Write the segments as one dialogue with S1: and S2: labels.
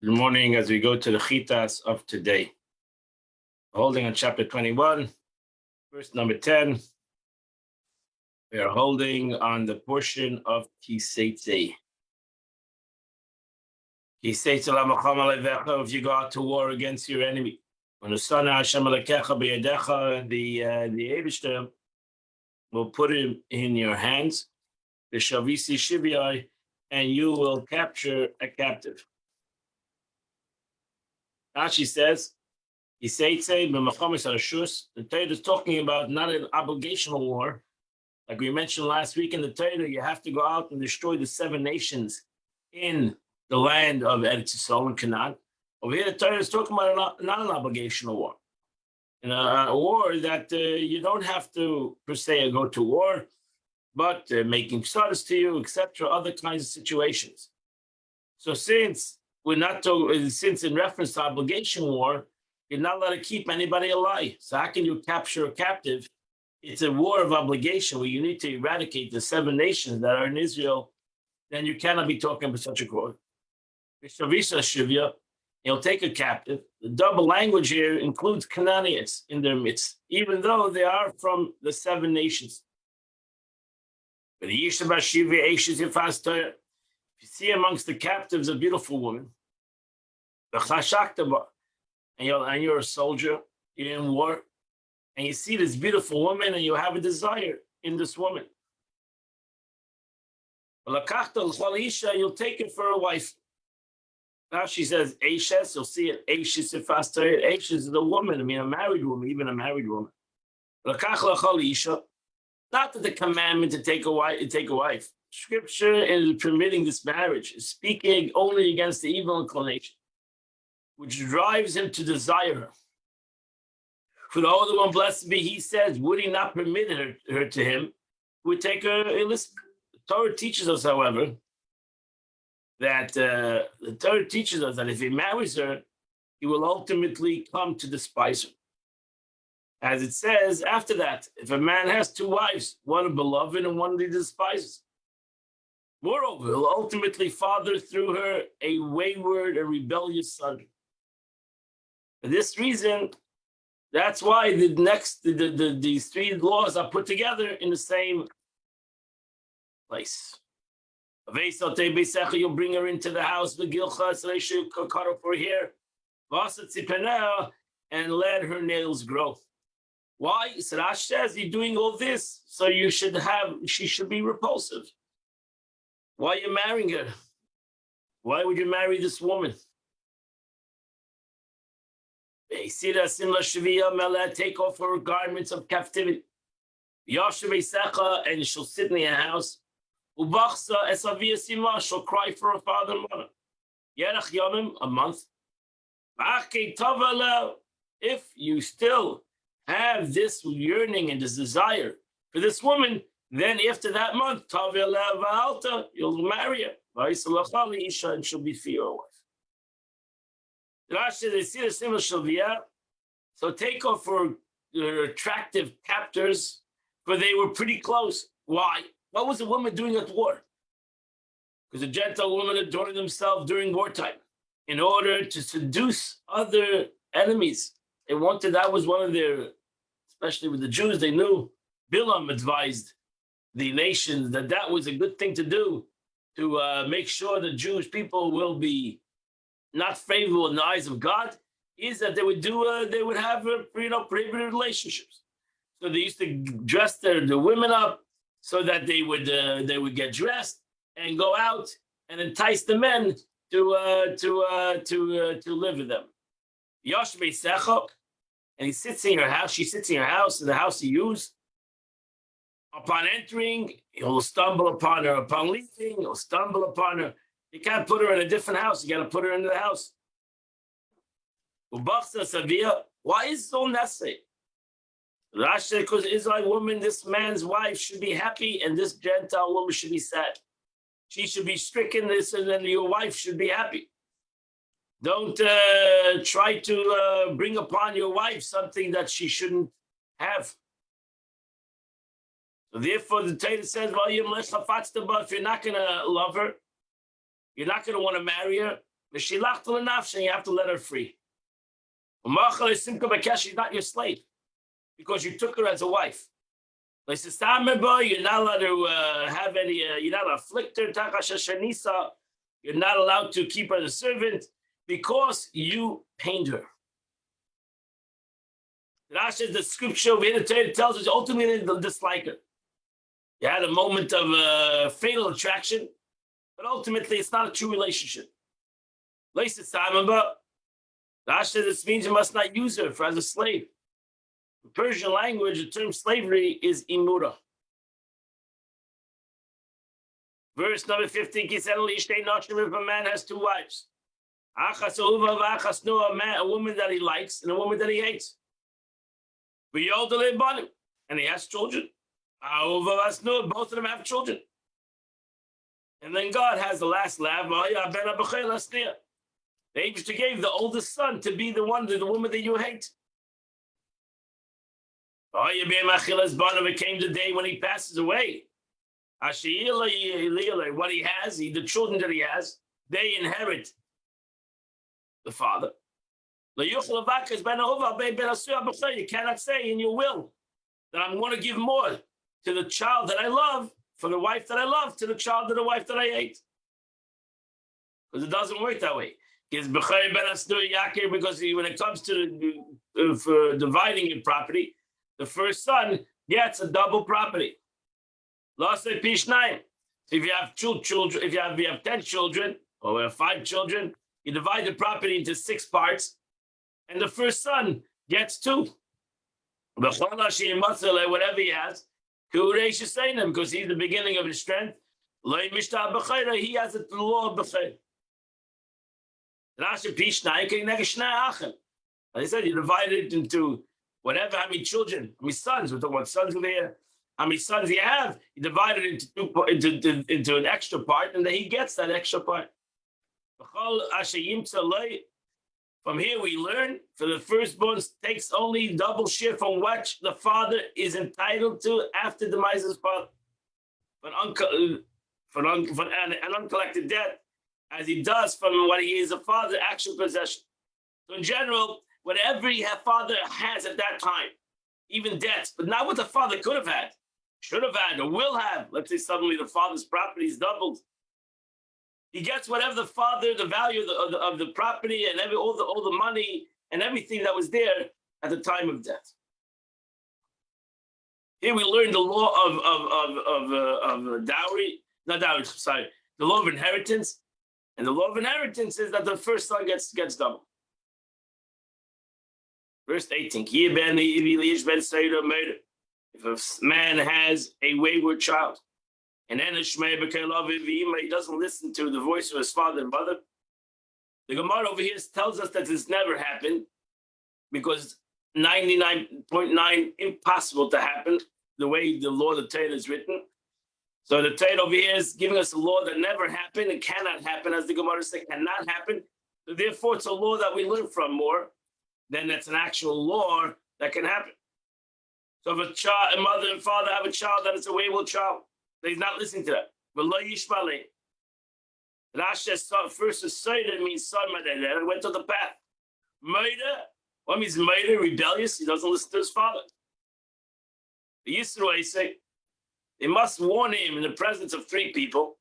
S1: Good morning as we go to the Chitas of today. Holding on chapter 21, verse number 10. We are holding on the portion of Kiseitze. Kiseitze lamacham alevecha, if you go out to war against your enemy. When the son Hashem alekecha beyadecha, the Eibishter will put him in your hands, the Shavisi Shiviyai, and you will capture a captive. Rashi says, the Torah is talking about not an obligational war. Like we mentioned last week in the Torah, you have to go out and destroy the 7 nations in the land of Eretz Yisrael and Canaan. Over here, the Torah is talking about not an obligational war. In a war that you don't have to, per se, go to war, but making service to you, etc., other kinds of situations. So since in reference to obligation war, you're not allowed to keep anybody alive. So how can you capture a captive? It's a war of obligation where you need to eradicate the 7 nations that are in Israel. Then you cannot be talking about such a war. He'll take a captive. The double language here includes Canaanites in their midst, even though they are from the 7 nations. But if you see amongst the captives a beautiful woman, and you're a soldier, you're in war, and you see this beautiful woman and you have a desire in this woman. You'll take it for a wife. Now she says, Eishes, you'll see it, Eishes is the woman, a married woman, even a married woman. Not that the commandment to take a wife. Scripture is permitting this marriage, is speaking only against the evil inclination, which drives him to desire her. For the Holy One, blessed be, he says, would he not permit her to him, would take her illicit. The Torah teaches us, however, that if he marries her, he will ultimately come to despise her. As it says after that, if a man has 2 wives, one a beloved and one he despises. Moreover, he'll ultimately father through her a wayward, a rebellious son. For this reason, that's why these 3 laws are put together in the same place. You'll bring her into the house, cut her for hair, and let her nails grow. Why? Sarash says you're doing all this, so she should be repulsive. Why are you marrying her? Why would you marry this woman? Take off her garments of captivity. And she'll sit in your house. She'll cry for her father and mother. A month. If you still have this yearning and this desire for this woman, then after that month, you'll marry her. And she'll be for your wife. So take off her attractive captors, for they were pretty close. Why? What was the woman doing at war? Because the Gentile women adorned themselves during wartime in order to seduce other enemies. They wanted, that was one of their, especially with the Jews, they knew Bilam advised the nations that was a good thing to do, to make sure the Jewish people will be not favorable in the eyes of God, is that they would have prohibited relationships. So they used to dress the women up so that they would get dressed and go out and entice the men to live with them. Yoshbe Secha, and he sits in your house. She sits in your house, in the house you use. Upon entering, he'll stumble upon her. Upon leaving, he'll stumble upon her. You can't put her in a different house. You got to put her into the house. Why is it so necessary? Rashi, because the Israelite woman, this man's wife, should be happy, and this Gentile woman should be sad. She should be stricken, this, and then your wife should be happy. Don't try to bring upon your wife something that she shouldn't have. So therefore, the Torah says, if you're not going to love her, you're not going to want to marry her, Meshilach l'nafsha, you have to let her free. She's not your slave because you took her as a wife. You're not allowed to have any. You're not allowed to afflict her. You're not allowed to keep her as a servant because you pained her. Rashi, the scripture over here, the Torah tells us ultimately they'll dislike her. You had a moment of fatal attraction, but ultimately it's not a true relationship. Rashi, this means you must not use her as a slave. In Persian language, the term slavery is imura. Verse number 15, if a man has two wives, a woman that he likes and a woman that he hates, and he has children, both of them have children. And then God has the last laugh. The angel gave the oldest son to be the woman that you hate. It came the day when he passes away. What he has, the children that he has, they inherit the father. You cannot say in your will that I'm going to give more to the child that I love, for the wife that I love, to the child of the wife that I hate. Because it doesn't work that way. Because when it comes to for dividing your property, the first son gets a double property. So if you have 2 children, if you have 10 children, or we have 5 children, you divide the property into 6 parts, and the first son gets 2. Whatever he has, because he's the beginning of his strength. He has the law of Bechir. As I said, you divide it into whatever, how many children, how many sons, we're talking about sons over here, how many sons you have, you divide it into an extra part, and then he gets that extra part. From here we learn, for the firstborn takes only double share from what the father is entitled to after demise of his father. For an uncollected debt, as he does from what he is a father, actual possession. So in general, whatever your father has at that time, even debts, but not what the father could have had, should have had, or will have. Let's say suddenly the father's property is doubled. He gets whatever the father, the value of the property, and all the money and everything that was there at the time of death. Here we learn the law of dowry, not dowry, sorry, the law of inheritance. And the law of inheritance is that the first son gets double. Verse 18, if a man has a wayward child, and then he doesn't listen to the voice of his father and mother, the Gemara over here tells us that this never happened, because 99.9 impossible to happen, the way the law of the Torah is written. So the Torah over here is giving us a law that never happened and cannot happen, as the Gemara says, cannot happen. So therefore, it's a law that we learn from more than it's an actual law that can happen. So if a mother and father have a child that is a wayward child, he's not listening to that. Rashi first asserted means son, and went to the path. Murder, what means murder? Rebellious. He doesn't listen to his father. The Yisroel say they must warn him in the presence of 3 people.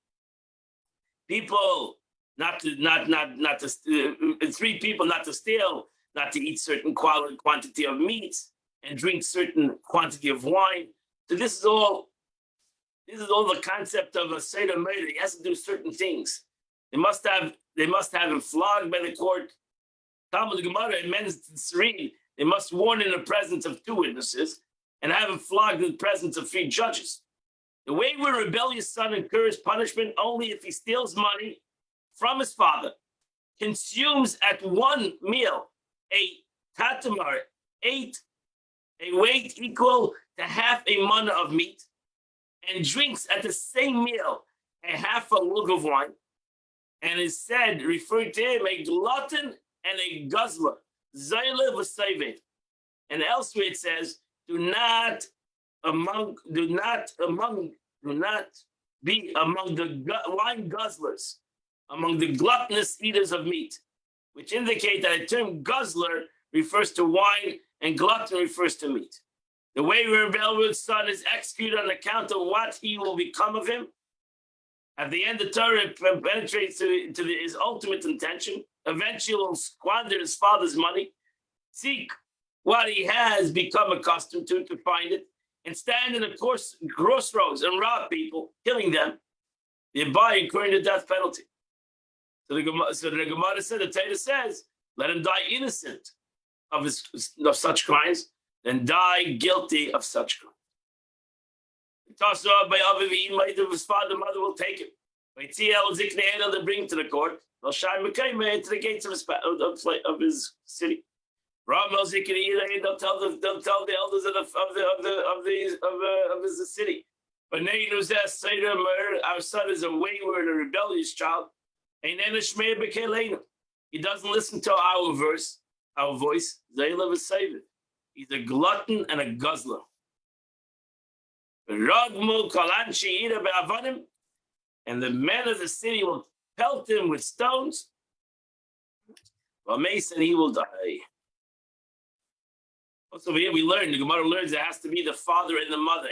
S1: People not to 3 people not to steal, not to eat certain quantity of meats, and drink certain quantity of wine. So this is all the concept of a Seder murder. He has to do certain things. They must have him flogged by the court. Talmud Gemara and men's read, they must warn in the presence of 2 witnesses and have him flogged in the presence of 3 judges. The wayward rebellious son incurs punishment only if he steals money from his father, consumes at one meal a tatamar, a weight equal to half a manna of meat, and drinks at the same meal a half a lug of wine, and is said, referred to him, a glutton and a guzzler, Zayla v'sayvet. And elsewhere it says, do not be among the wine guzzlers. among the gluttonous eaters of meat, which indicate that the term guzzler refers to wine and glutton refers to meat. The way Rebel's son is executed on account of what he will become of him. At the end, the Torah penetrates to his ultimate intention. Eventually, he'll squander his father's money, seek what he has become accustomed to find it, and stand in a crossroads and rob people, killing them, thereby incurring the death penalty. So the Gemara said, the Torah says, let him die innocent of such crimes, than die guilty of such crimes. His father and mother will take him. They'll bring him to the court. They'll shine to the gates of his city. They'll tell the elders of his city. But our son is a wayward, a rebellious child. He doesn't listen to our voice. He's a glutton and a guzzler. And the men of the city will pelt him with stones. While Mason, he will die. Also, here we learn, the Gemara learns it has to be the father and the mother.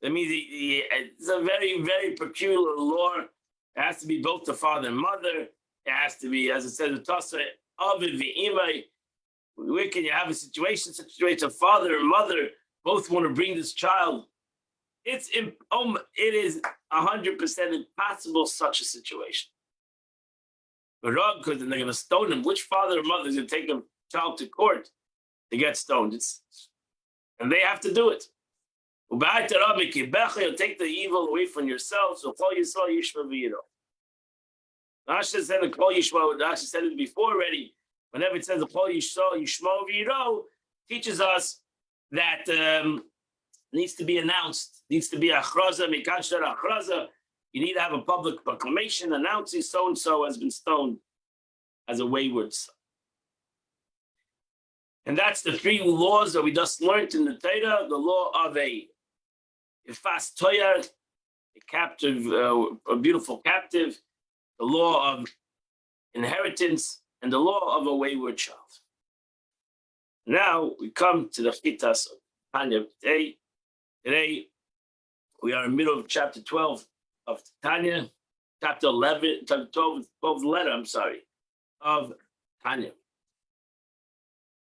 S1: That means it's a very, very peculiar law. It has to be both the father and mother. It has to be, as it says, where can you have a situation, a father and mother both want to bring this child? It is 100% impossible, such a situation. Because then they're going to stone him. Which father or mother is going to take a child to court to get stoned? And they have to do it. You'll take the evil away from yourself. So Rashi said it before already. Whenever it says the Kol Yishmo V'Yiro, teaches us that needs to be announced, needs to be achraza, mikasher achraza. You need to have a public proclamation announcing so-and-so has been stoned as a wayward son. And that's the three laws that we just learned in the Torah: the law of a fast toyar, a captive, a beautiful captive, the law of inheritance, and the law of a wayward child. Now we come to the Chitas of Tanya today. Today we are in the middle of chapter 12 of Tanya, chapter 11, chapter 12th letter, of Tanya.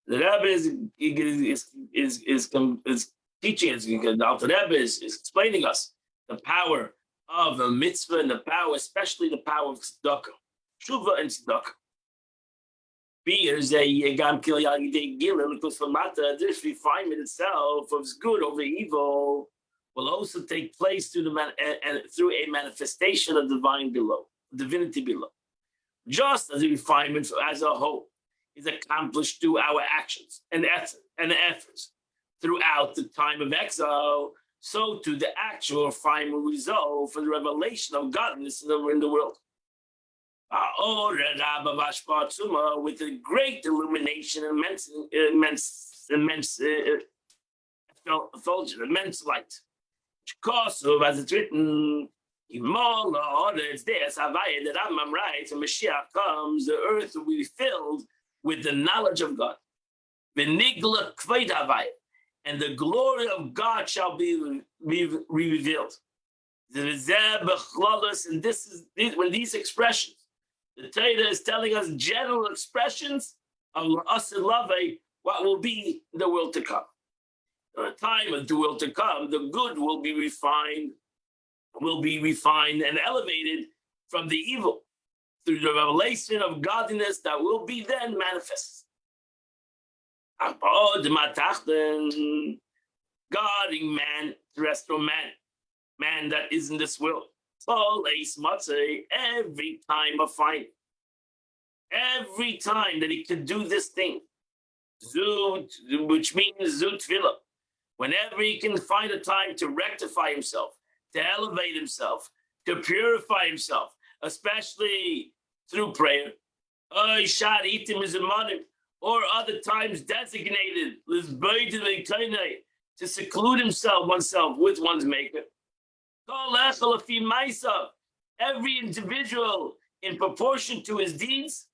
S1: The Rebbe is teaching us, the Alter Rebbe is explaining us the power of a mitzvah and the power, especially the power of tzedakah, tshuva and tzedakah. This refinement itself of good over evil will also take place through a manifestation of divinity below. Just as the refinement as a whole is accomplished through our actions and efforts throughout the time of exile, so too the actual final result for the revelation of godliness in the world. With a great illumination, immense effulgence, immense light. As it's written, it's there, the Rambam writes, when Mashiach comes, the earth will be filled with the knowledge of God. And the glory of God shall be revealed. And this is when these expressions, the Torah is telling us general expressions of us and love, what will be in the world to come. In the time of the world to come, the good will be refined and elevated from the evil through the revelation of godliness that will be then manifest. Guarding man, terrestrial man that is in this world. Every time of finding, every time that he could do this thing, which means zut tefillah, whenever he can find a time to rectify himself, to elevate himself, to purify himself, especially through prayer, or other times designated to seclude oneself with one's maker. every individual in proportion to his deeds,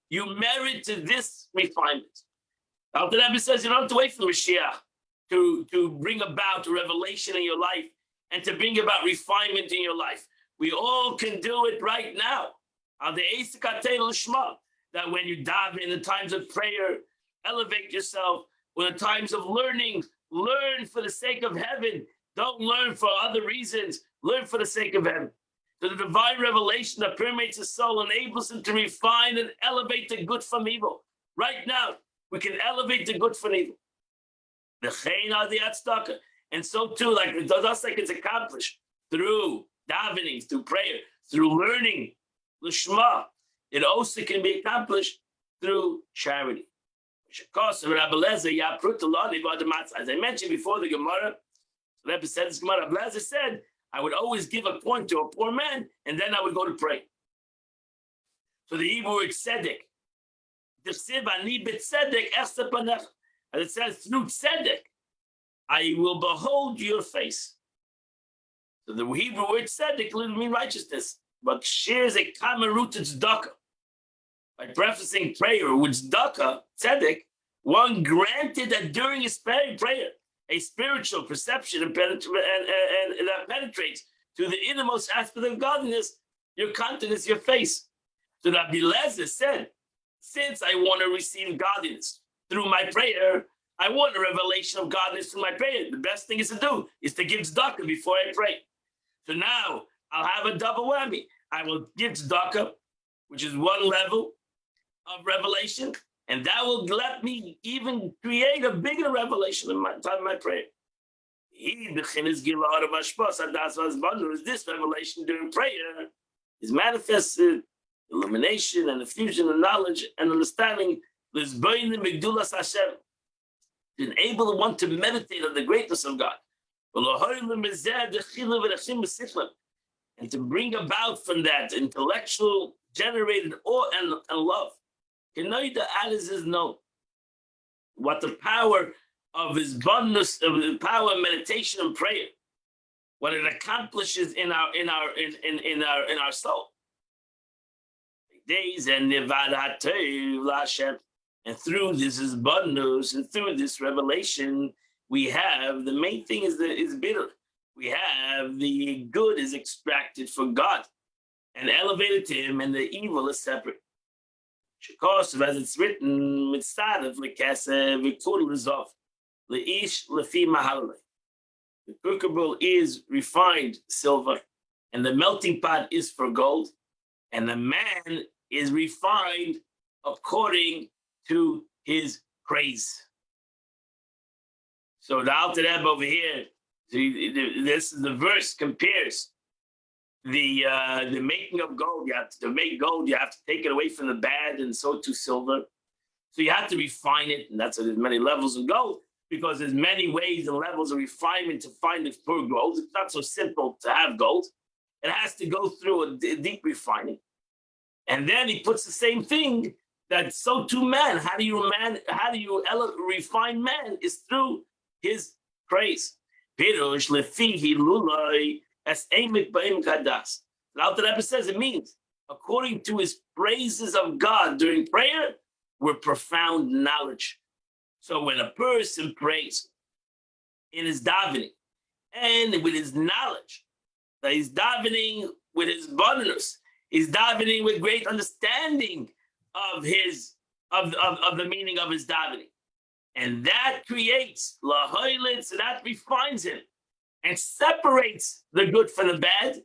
S1: you merit to this refinement. Alter Rebbe says you don't have to wait for Mashiach to bring about a revelation in your life and to bring about refinement in your life. We all can do it right now. That when you dive in the times of prayer, elevate yourself. When the times of learning, learn for the sake of heaven. Don't learn for other reasons. Learn for the sake of heaven. So the divine revelation that permeates the soul enables him to refine and elevate the good from evil. Right now, we can elevate the good from evil. And so too, just like it's accomplished through davening, through prayer, through learning, l'shma, it also can be accomplished through charity. As I mentioned before, the Gemara, the Rebbe said this Gemara, Rabbi Eliezer said, I would always give a coin to a poor man, and then I would go to pray. So the Hebrew word tzedek, as it says, through tzedek, I will behold your face. So the Hebrew word tzedek literally means righteousness, but shares a common root to tzedakah. By prefacing prayer with tzedakah, tzedek, one granted that during his prayer, a spiritual perception and that penetrates to the innermost aspect of godliness, your countenance, your face. So that Eliezer said, since I want to receive godliness through my prayer, I want a revelation of godliness through my prayer. The best thing is to do is to give tzedakah before I pray. So now I'll have a double whammy. I will give tzedakah, which is one level of revelation, and that will let me even create a bigger revelation in my time of my prayer. This revelation during prayer is manifested illumination and diffusion of knowledge and understanding. To enable the one to meditate on the greatness of God. And to bring about from that intellectual generated awe and love. Is know what the power of his abundance, of the power of meditation and prayer, what it accomplishes in our soul. Days and and through this is abundance, and through this revelation, we have the main thing is bitter. We have the good is extracted from God and elevated to him, and the evil is separate. Because as it's written, the crucible is refined silver, and the melting pot is for gold, and the man is refined according to his praise. So the Alter Rebbe over here, the verse compares the making of gold. You have to make gold, you have to take it away from the bad, and so to silver. So you have to refine it, and that's why there's many levels of gold, because there's many ways and levels of refinement to find the pure gold. It's not so simple to have gold. It has to go through a deep refining. And then he puts the same thing that so too man. How do you refine man is through his praise. Pirush lefihi lulai as emek ba'im kadas. The Alter Rebbe says it means according to his praises of God during prayer, we're profound knowledge. So when a person prays in his davening and with his knowledge, that he's davening with his abundance, he's davening with great understanding of his of the meaning of his davening, and that creates lahoylin, so that refines him and separates the good from the bad.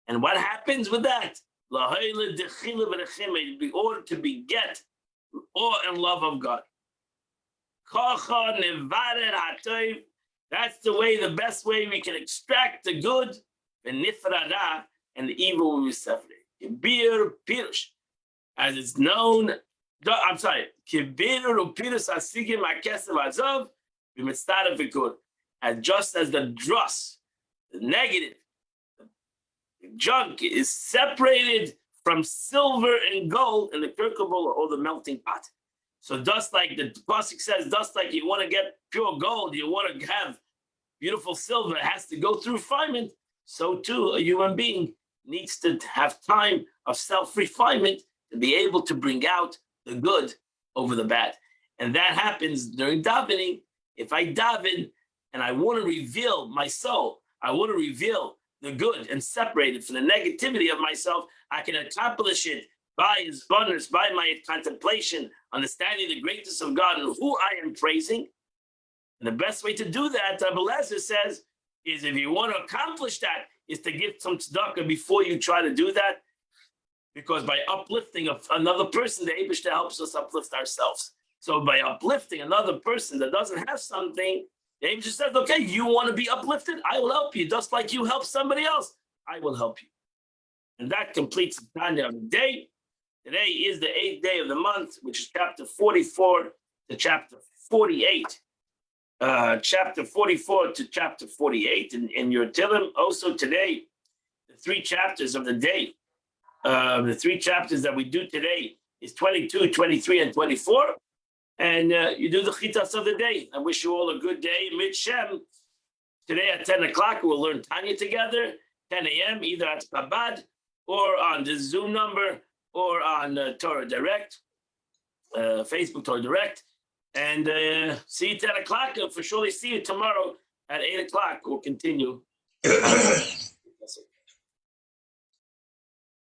S1: And what happens with that? Lahoylin dechila v'nechima, in order to beget awe and love of God. That's the way, the best way we can extract the good, and the evil will be separated. Kibir pirush, as it's known. I'm sorry. Kibir upirush asigim akesav azov b'mitzvah v'kud. And just as the dross, the negative, the junk is separated from silver and gold in the kirkabul or the melting pot. So just like the pasuk says, just like you want to get pure gold, you want to have beautiful silver, it has to go through refinement. so too a human being needs to have time of self-refinement to be able to bring out the good over the bad. And that happens during davening. If I daven and I want to reveal my soul, I want to reveal the good and separate it from the negativity of myself, I can accomplish it by his bonus, by my contemplation, understanding the greatness of God and who I am praising. And the best way to do that, Rabbi Eliezer says, is if you want to accomplish that, is to give some tzedakah before you try to do that. Because by uplifting another person, the Eibishter helps us uplift ourselves. So by uplifting another person that doesn't have something, the Eibishter says, okay, you want to be uplifted? I will help you. Just like you help somebody else, I will help you. And that completes the Tanya of the day. Today is the 8th day of the month, which is chapter 44 to chapter 48. Chapter 44 to chapter 48 in your Tillim. Also today, the 3 chapters of the day. The 3 chapters that we do today is 22, 23, and 24. And you do the chitas of the day. I wish you all a good day. Midshem. Today at 10 o'clock, we'll learn Tanya together, 10 a.m., either at Chabad or on the Zoom number or on Torah Direct, Facebook Torah Direct. And see you 10 o'clock. For surely see you tomorrow at 8 o'clock. We'll continue.